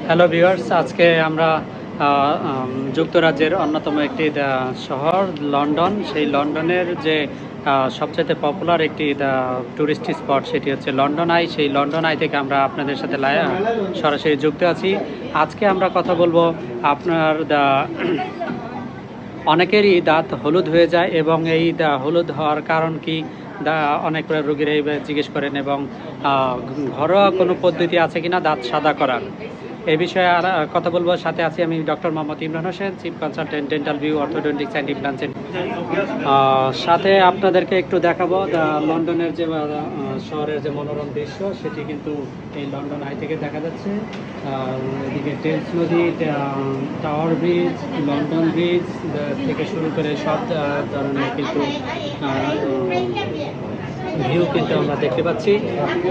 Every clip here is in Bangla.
হ্যালো ভিউয়ার্স, আজকে আমরা যুক্তরাজ্যের অন্যতম একটি শহর লন্ডন। সেই লন্ডনের যে সবচেয়ে পপুলার একটি ট্যুরিস্ট স্পট, সেটি হচ্ছে লন্ডন আই। সেই লন্ডন আই থেকে আমরা আপনাদের সাথে সরাসরি যুক্ত আছি। আজকে আমরা কথা বলবো আপনার অনেকেরই দাঁত হলুদ হয়ে যায় এবং এই হলুদ হওয়ার কারণ কি অনেক রোগীরাই জিজ্ঞেস করেন, এবং ঘরোয়া কোনো পদ্ধতি আছে কিনা দাঁত সাদা করার। এই বিষয়ে আর কথা বলবো। সাথে আছি আমি doctor Mohammad Imran Hossain, chief consultant, dental view, orthodontics and implant. সাথে আপনাদেরকে একটু দেখাবো লন্ডনের যে শহরের যে মনোরম দৃশ্য, সেটি কিন্তু এই লন্ডন আই থেকে দেখা যাচ্ছে। এদিকে টেমস নদী, টাওয়ার ব্রিজ, লন্ডন ব্রিজ থেকে শুরু করে সব ধরনের কিন্তু ভিউ কিন্তু আমরা দেখতে পাচ্ছি।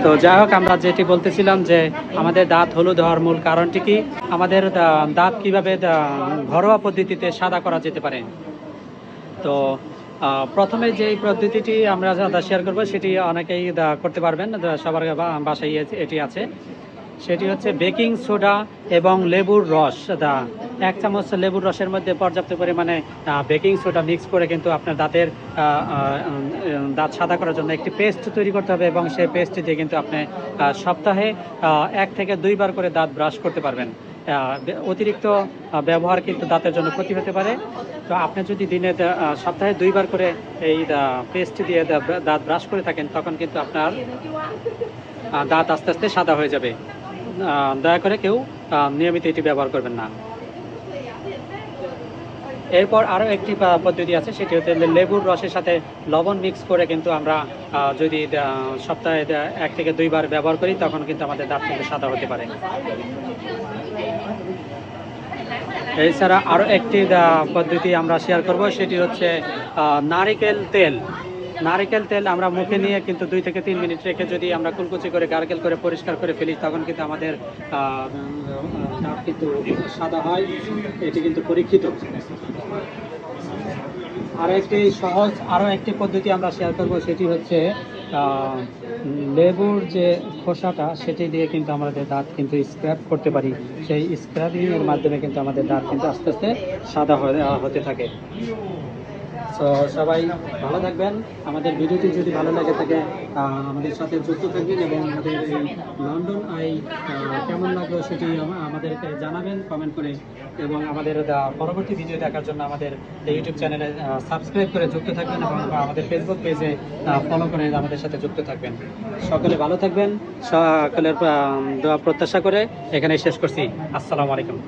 তো যাই হোক, আমরা যেটি বলতেছিলাম যে আমাদের দাঁত হলুদ হওয়ার মূল কারণটি কি, আমাদের দাঁত কিভাবে ঘরোয়া পদ্ধতিতে সাদা করা যেতে পারে। তো প্রথমে যে পদ্ধতিটি আমরা শেয়ার করব, সেটি অনেকেই করতে পারবেন, সবার বাসায় এটি আছে। সেটি হচ্ছে বেকিং সোডা এবং লেবুর রস। 1 চামচ লেবুর রসের মধ্যে পর্যাপ্ত পরিমাণে বেকিং সোডা মিক্স করে কিন্তু আপনার দাঁতের দাঁত সাদা করার জন্য একটি পেস্ট তৈরি করতে হবে, এবং সেই পেস্ট দিয়ে কিন্তু আপনি সপ্তাহে 1 থেকে 2 বার করে দাঁত ব্রাশ করতে পারবেন। অতিরিক্ত ব্যবহার কিন্তু দাঁতের জন্য ক্ষতি হতে পারে। তো আপনি যদি সপ্তাহে 2 বার করে এই পেস্ট দিয়ে দাঁত ব্রাশ করে থাকেন, তখন কিন্তু আপনার দাঁত আস্তে আস্তে সাদা হয়ে যাবে। দয়া করে কেউ নিয়মিত এটি ব্যবহার করবেন না। এরপর আরও একটি পদ্ধতি আছে, সেটি হচ্ছে লেবুর রসের সাথে লবণ মিক্স করে কিন্তু আমরা যদি সপ্তাহে 1 থেকে 2 বার ব্যবহার করি, তখন কিন্তু আমাদের দাঁত কিন্তু সাদা হতে পারে। এছাড়া আরও একটি পদ্ধতি আমরা শেয়ার করব, সেটি হচ্ছে নারিকেল তেল। নারিকেল তেল আমরা মুখে নিয়ে কিন্তু 2 থেকে 3 মিনিট রেখে যদি আমরা কুলকুচি করে গার্গেল করে পরিষ্কার করে ফেলি, তখন কিন্তু আমাদের দাঁত কিন্তু সাদা হয়। এটি কিন্তু পরীক্ষিত। আরও একটি পদ্ধতি আমরা শেয়ার করব, সেটি হচ্ছে লেবুর যে খোসাটা, সেটি দিয়ে কিন্তু আমাদের দাঁত কিন্তু স্ক্র্যাপ করতে পারি। সেই স্ক্র্যাপিংয়ের মাধ্যমে কিন্তু আমাদের দাঁত কিন্তু আস্তে আস্তে সাদা হতে থাকে। তো সবাই ভালো থাকবেন। আমাদের ভিডিওটি যদি ভালো লাগে থাকে, আমাদের সাথে যুক্ত থাকবেন, এবং আমাদের এই লন্ডন আই কেমন লাগলো সেটি আমাদেরকে জানাবেন কমেন্ট করে, এবং আমাদের পরবর্তী ভিডিও দেখার জন্য আমাদের ইউটিউব চ্যানেলে সাবস্ক্রাইব করে যুক্ত থাকবেন, এবং আমাদের ফেসবুক পেজে ফলো করে আমাদের সাথে যুক্ত থাকবেন। সকলে ভালো থাকবেন। সকলের দোয়া প্রত্যাশা করে এখানে শেষ করছি। আসসালামু আলাইকুম।